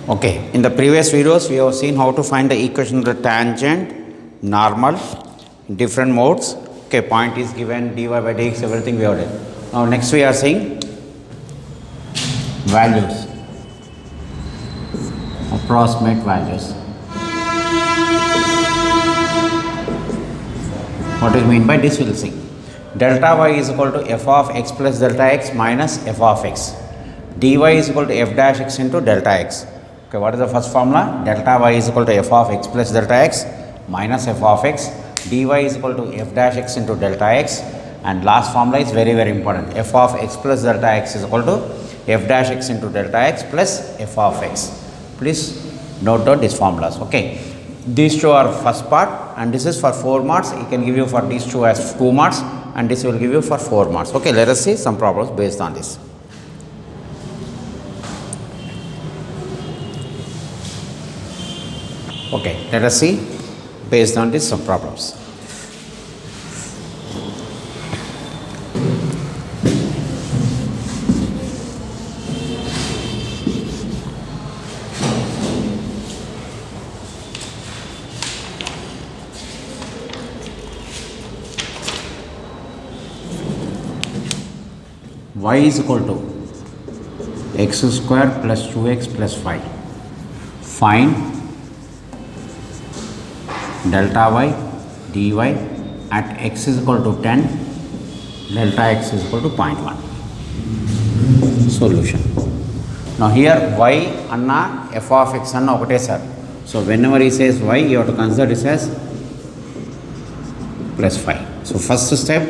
Okay, in the previous videos we have seen how to find the equation of the tangent, normal, different modes. Okay, point is given, dy by dx, everything we have done. Now next we are seeing values, approximate values. What is mean by this we will see. Delta y is equal to f of x plus delta x minus f of x. Dy is equal to f dash x into delta x. Okay, what is the first formula? Delta y is equal to f of x plus delta x minus f of x. Dy is equal to f dash x into delta x. And last formula is very important. F of x plus delta x is equal to f dash x into delta x plus f of x. Please note down these formulas. Okay. These two are first part and this is for 4 marks. It can give you for these two as 2 marks and this will give you for 4 marks. Okay, let us see some problems based on this. Okay, let us see based on this some problems. Y is equal to x square plus 2x plus 5. Find delta y dy at x is equal to 10, delta x is equal to 0.1. Solution. Now here y anna f of x anna okate sir. So whenever he says y, you have to consider this as plus 5. So first step,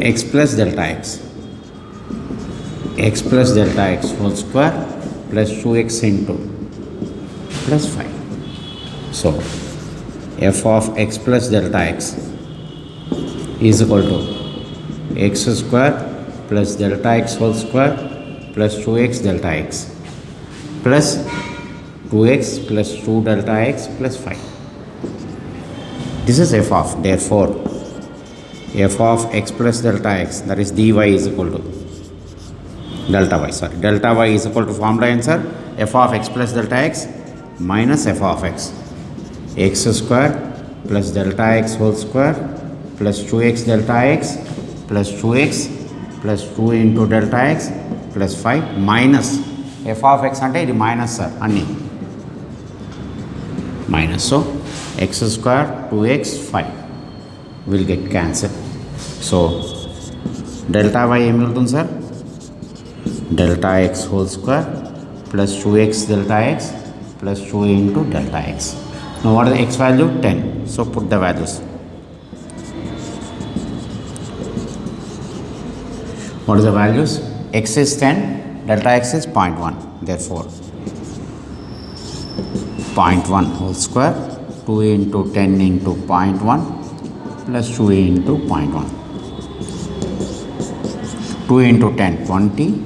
x plus delta x. X plus delta x whole square plus 2x into plus 5. So f of x plus delta x is equal to x square plus delta x whole square plus 2x delta x plus 2x plus 2 delta x plus 5. This is f of, therefore f of x plus delta x, that is dy is equal to delta y is equal to formula answer f of x plus delta x minus f of x square plus delta x whole square plus 2x delta x plus 2x plus 2 into delta x plus 5 minus f of x ante idi minus sir anni minus, so x square 2x 5 will get cancelled. So delta y em velutundi sir, delta x whole square plus 2x delta x plus 2 into delta x. Now what is the x value? 10. So put the values. What is the values? X is 10, delta x is 0.1. Therefore 0.1 whole square 2 into 10 into 0.1 plus 2 into 0.1. 2 into 10, 20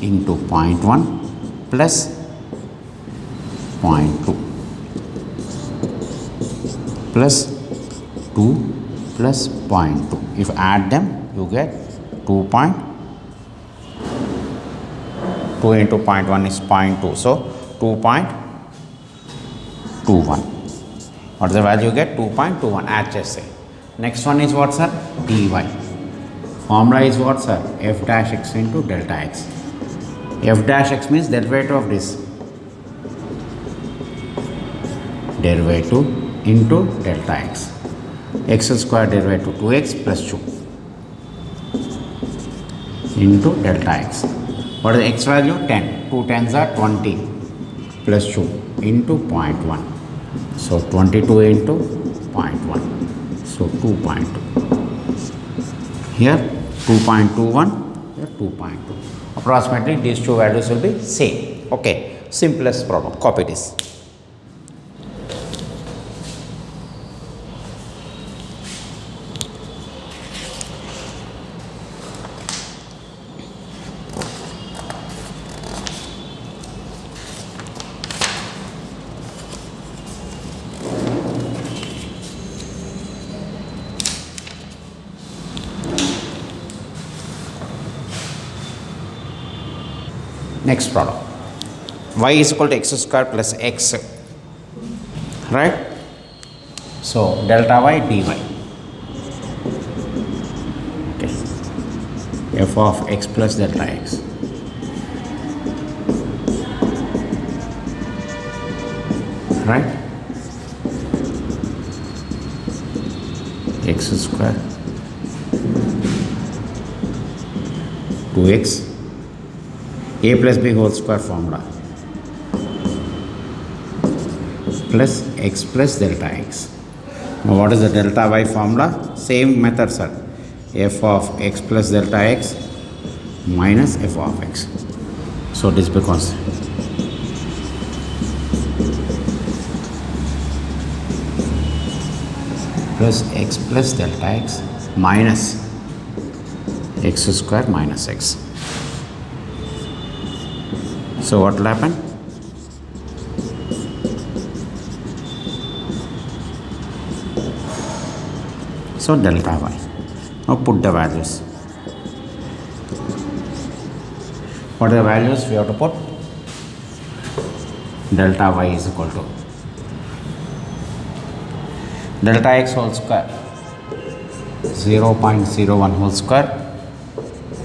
into 0.1 plus 0.2 plus 2 plus 0.2. If add them, you get 2 into 0.1 is 0.2. So 2.21. What is the value you get? 2.21. Add just say. Next one is what, sir? dy. Formula is what, sir? F dash x into delta x. F dash x means derivative of this, derivative into delta x. X square derivative 2x plus 2 into delta x. What is the x value? 10. 2 tens are 20 plus 2 into 0.1. So 22 into 0.1. So 2.2. Here 2.21, here 2.2. Approximately these two values will be same. Okay, simplest problem. Copy this. Next problem. y is equal to x square plus x, right? So delta y dy, okay, f of x plus delta x, right? X square 2x a plus b whole square formula plus x plus delta x. Now what is the delta y formula? Same method, sir. F of x plus delta x minus f of x. So this becomes plus x plus delta x minus x square minus x. So what will happen? So delta y. Now put the values. What are the values we have to put? Delta y is equal to delta x whole square 0.01 whole square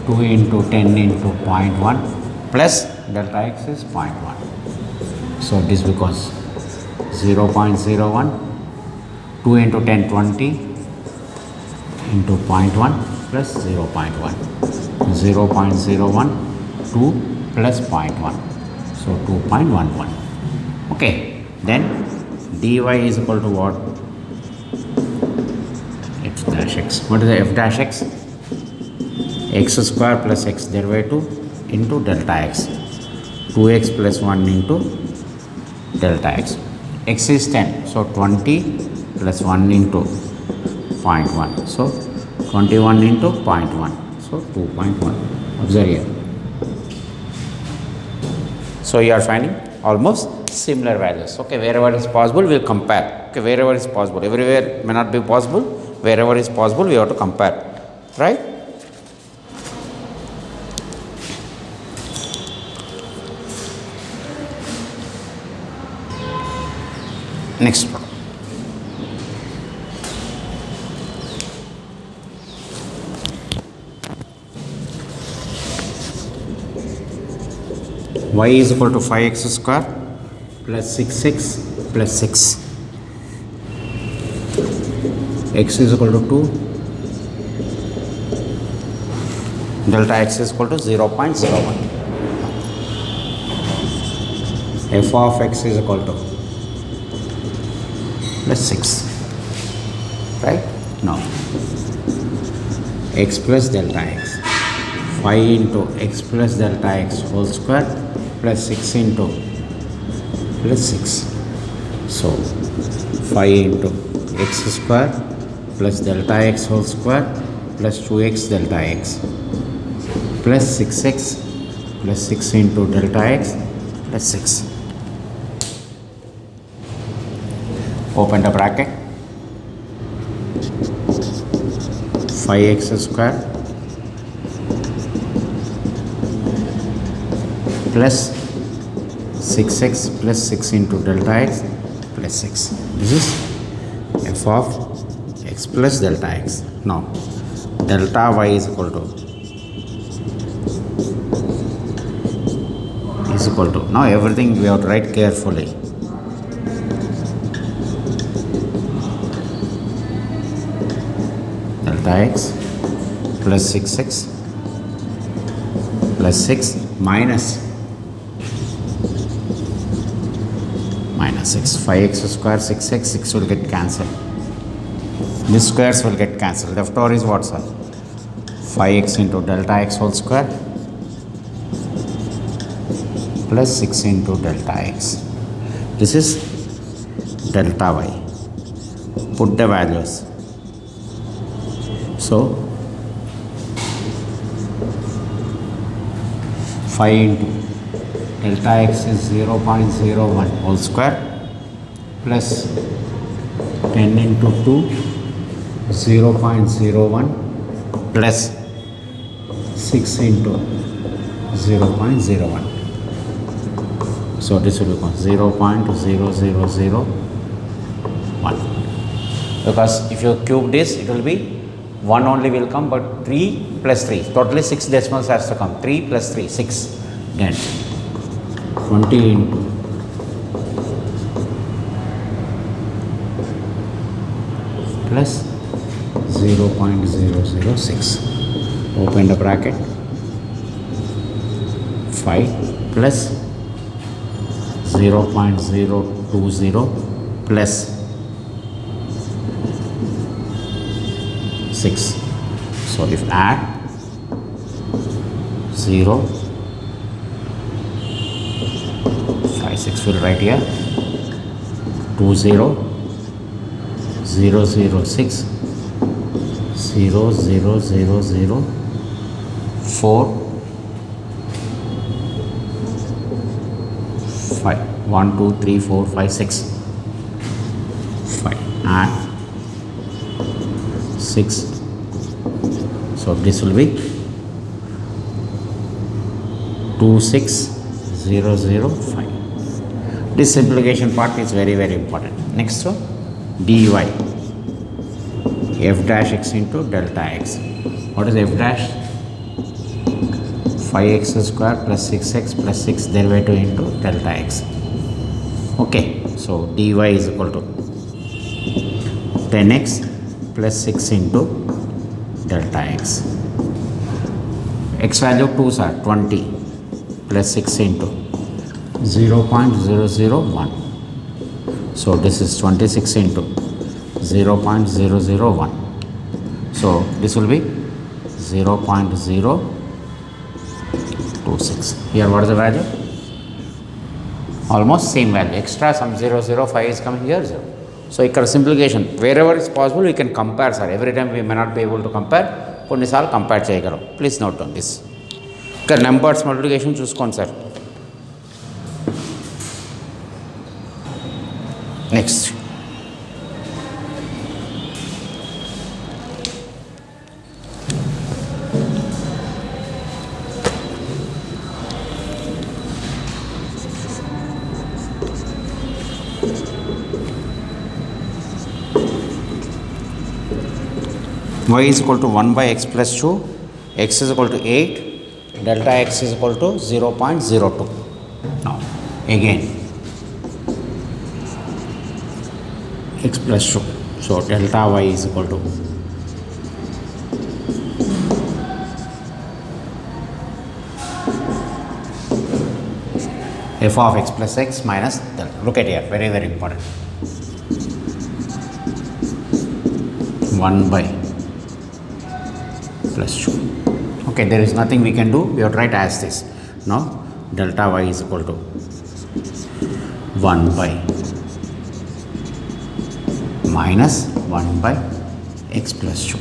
2 into 10 into 0.1 plus delta x is 0.1. So this becomes 0.01 2 into 10 20 into 0.1 plus 0.1 0.01 2 plus 0.1, so 2.11. Okay, then dy is equal to what? F dash x. What is the f dash x? X square plus x derivative into delta x, 2x plus 1 into delta x. X is 10, so 20 plus 1 into 0.1, so 21 into 0.1, so 2.1. Observe here. So you are finding almost similar values. Okay, wherever is possible we will compare. Okay, wherever is possible, everywhere may not be possible. Wherever is possible we have to compare, right? Next problem. Y is equal to 5x square plus 6x plus 6. X is equal to 2. Delta x is equal to 0.01. F of x is equal to plus 6. Right? Now, x plus delta x. 5 into x plus delta x whole square plus 6 into plus 6. So 5 into x square plus delta x whole square plus 2x delta x plus 6x plus 6 into delta x plus 6. Open the bracket. 5x square plus 6x plus 6 into delta x plus 6. This is f of x plus delta x. Now delta y is equal to now everything we have to write carefully. Delta x plus 6x plus 6 minus 6. 5x square 6x, 6 will get cancelled. These squares will get cancelled. Left over is what, sir? 5x into delta x whole square plus 6 into delta x. This is delta y. Put the values. So 5 into delta x is 0.01 whole square plus 10 into 2 0.01 plus 6 into 0.01. So this will become 0.0001, because if you cube this, it will be 1 only will come, but 3 plus 3, totally 6 decimals has to come. 3 plus 3, 6. Then 20 into plus 0.006, open the bracket, 5 plus 0.020 plus 6. So if add 0, 5, 6 will write here, 20, 006, 0000, 4, 5, 1, 2, 3, 4, 5, 6, 5, and 6. So this will be 26005. This simplification part is very important. Next one, dy f dash x into delta x. What is f dash? 5x square plus 6x plus 6 derivative into delta x. Okay, so dy is equal to 10x plus 6 into delta x. X value 2s are 20 plus 6 into 0.001. So this is 26 into 0.001. So this will be 0.026. Here what is the value? Almost same value. Extra some 005 is coming here. 0. So ఇక్కడ simplification wherever is possible we can compare, sir. Every time we may not be able to compare. కొన్నిసార్లు compare చేయగలం. Please note on this. ఇక్కడ numbers multiplication చూసుకోండి sir. Next y is equal to 1 by x plus 2, x is equal to 8, delta x is equal to 0.02. Now again x plus 2, so delta y is equal to f of x plus x minus delta. Look at here, very important. 1 by plus 2. Okay, there is nothing we can do. We have to write as this. Now delta y is equal to 1 by minus 1 by x plus 2.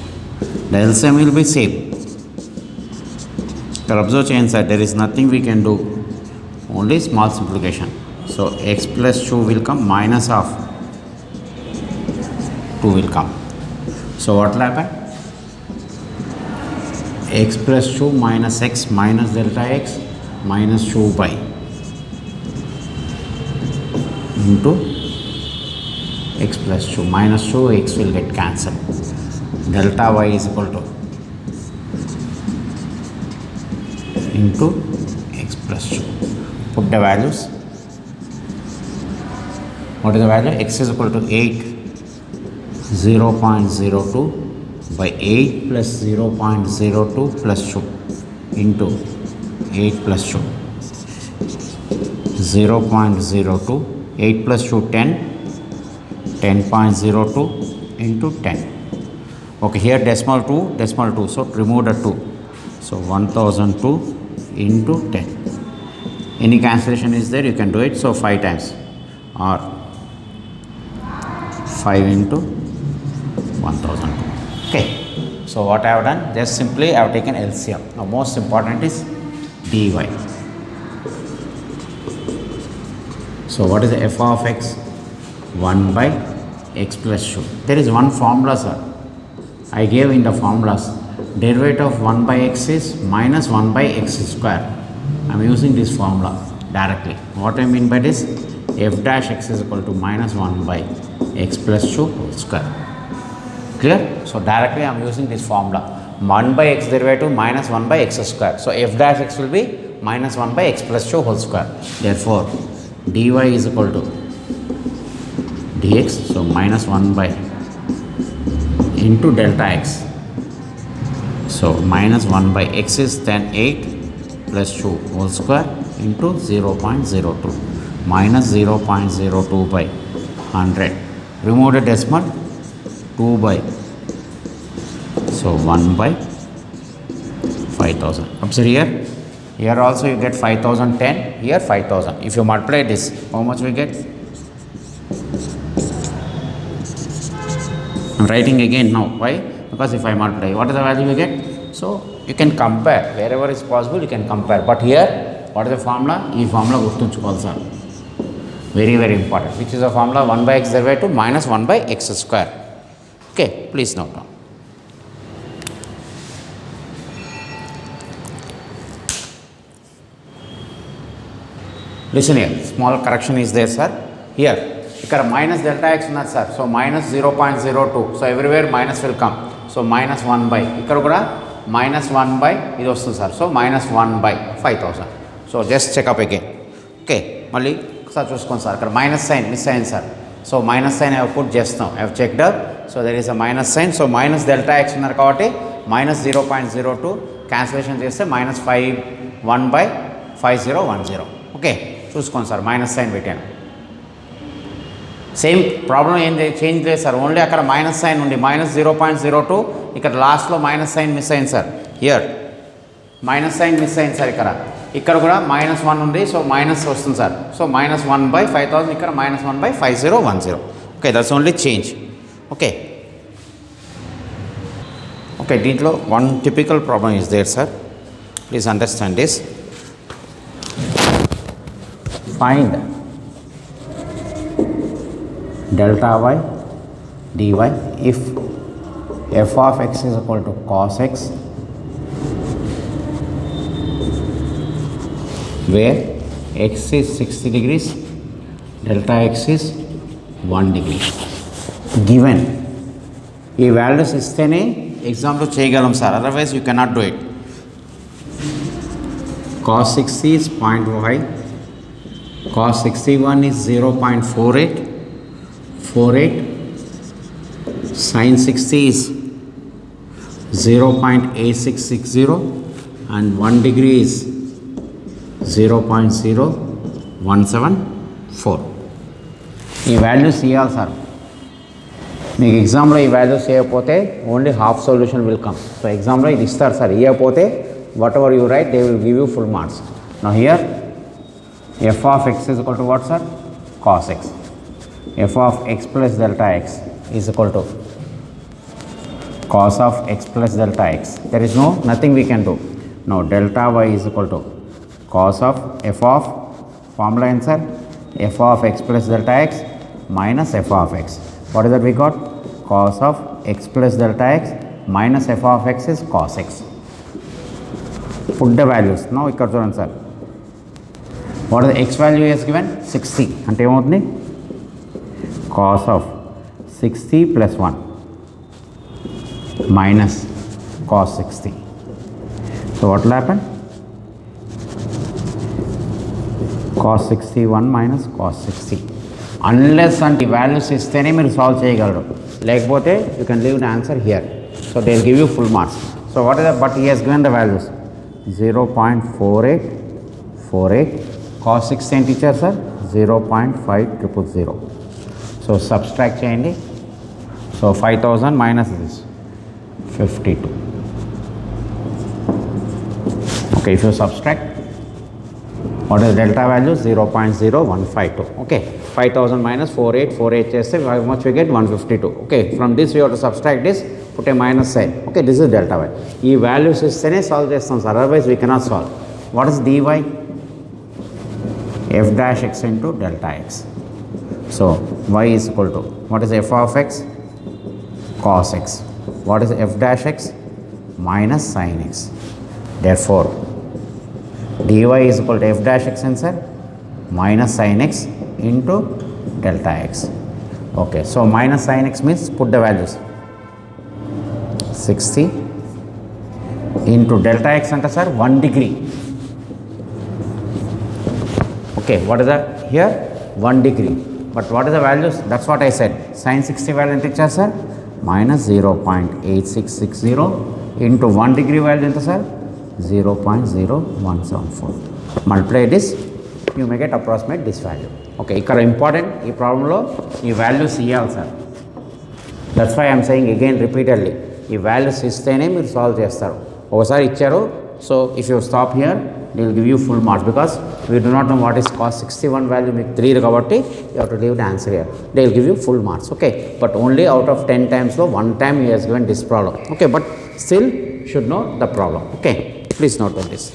The LCM will be same. So observe change that there is nothing we can do. Only small simplification. So x plus 2 will come, minus of 2 will come. So what will happen? X plus 2 minus x minus delta x minus 2 by into x plus 2 minus 2, x will get cancelled. Delta y is equal to into x plus 2. Put the values. What is the value? X is equal to 8, 0.02 by 8 plus 0.02 plus 2 into 8 plus 2, 0.02, 8 plus 2, 10, 10.02 into 10. Okay, here decimal 2, so remove the 2. So 1002 into 10. Any cancellation is there, you can do it. So 5 times or 5 into 1002. Okay, so what I have done, just simply I have taken LCM. Now most important is dy. So what is the f of x? 1 by x plus 2. There is one formula, sir. I gave in the formulas. Derivative of 1 by x is minus 1 by x square. I am using this formula. directly. What I mean by this, f dash x is equal to minus 1 by x plus 2 whole square. Clear? So directly I am using this formula, 1 by x derivative minus 1 by x square. So f dash x will be minus 1 by x plus 2 whole square. Therefore dy is equal to dx, so minus 1 by into delta x. So minus 1 by x is then 8 plus 2 whole square into 0.02 minus 0.02 by 100. Remove the decimal, 2 by, so 1 by 5000. Observe here. Here also you get 5010, here 5000. If you multiply this, how much we get? I am writing again now. Why? Because if I multiply, what is the value we get? So you can compare. Wherever is possible, you can compare. But here, what is the formula? This formula gurtunchukovali sir. Very, very important. Which is the formula? 1 by x derivative minus 1 by x square. Okay, please note down. Listen here, small correction is there, sir. Here, ఇక్కడ minus delta x ఉన్నది sir. So minus 0.02. So everywhere minus will come. So minus 1 by, ఇక్కడ కూడా minus 1 by ఇది వస్తుంది sir. So minus 1 by 5000. So just checkup again. Okay, మళ్ళీ ఒకసారి చూసుకోండి sir. ఇక్కడ మైనస్ సైన్ మిస్ అయింది sir. So minus sign I put చేస్తాం, I checked up. So there is a minus sign. So minus delta x ఉన్నారు కాబట్టి minus 0.02 cancellation చేస్తే minus 1 by 5010. Okay, చూసుకోండి సార్, మైనస్ సైన్ పెట్టాను. Same problem ఏం change లేదు sir, only అక్కడ minus sign ఉంది, minus 0.02. ఇక్కడ లాస్ట్లో మైనస్ సైన్ మిస్ అయింది sir. Here minus sign miss అయింది సార్. ఇక్కడ కూడా -1 ఉంది, సో మైనస్ వస్తుంది సార్. సో minus 1 by 5000, ఇక్కడ minus 1 by 5010. Okay, that's only change. Okay okay, దీంట్లో one typical problem is there sir. Please understand this. Find delta y dy if f of x is equal to cos x, where x is 60 degrees, delta x is 1 degree. Given ఈ values ఇస్తేనే ఎగ్జామ్లో చేయగలం sir, otherwise you cannot do it. cos 60 is 0.5, cos 61 is 0.48, sin 60 is 0.8660 and 1 degree is 0.0174. ఈ values ఇవ్వాలి sir. మీకు ఎగ్జామ్లో ఈ values ఇవ్వకపోతే only half solution will come. So ఎగ్జామ్లో ఇది ఇస్తారు సార్, ఇవ్వకపోతే what ever you right they will give you full marks. Now here f of x is equal to what sir? Cos x. f of x plus delta x is equal to cos of x plus delta x. There is nothing we can do. Now delta y is equal to cos of f of formula answer f of x plus delta x minus f of x. What is that we got? Cos of x plus delta x minus f of x is cos x. Put the values. Now ikkada chudandi sir. What is the x value is given? 60. ante em avutundi? Cos of 60 plus 1 minus cos 60. So what will happen? Cos 61 minus cos 60. Unless and values istene మీరు solve చేయగలరు, లేకపోతే you can leave the answer here. So they will give you full marks. So what is that? But he has given the values 0.4848. cos 60 and teacher sir 0.5000. So subtract చేయండి. So 5000 minus this 52. Okay, if you subtract, what is delta value? 0.0152. Okay, 5000 minus 4848 చేస్తే how much we get? 152. Okay, from this we have to subtract this, put a minus sign. Okay, this is delta y. ఈ values ఇస్తేనే solve చేస్తాం sir, otherwise we cannot solve. What is dy? f dash x into delta x. So y is equal to, what is f of x? Cos x. What is f dash x? Minus sin x. Therefore dy is equal to f dash x answer minus sin x into delta x. Okay, so minus sin x means put the values 60 into delta x anta sir 1 degree. Okay, what is that here? 1 degree. But what is the values? That's what I said. Sin 60 value enta ichcharu sir? Minus 0.8660 into 1 degree value enta sir? 0.0174. Multiply this, you may get approximate this value. Okay, ఇక్కడ important ఈ ప్రాబ్లంలో ఈ values ఇవ్వాలి sir. That's why I'm saying again repeatedly ఈ values ఇస్తేనే మీరు solve చేస్తారు. ఒకసారి ఇచ్చారు, so if you stop here they will give you full marks because we do not know what is cos 61 value మీకు తెలియదు కాబట్టి you have to leave the answer here. They will give you full marks. Okay, but only out of 10 టైమ్స్లో 1 time you has given this problem. Okay, but still should know the problem. Okay, please note on this.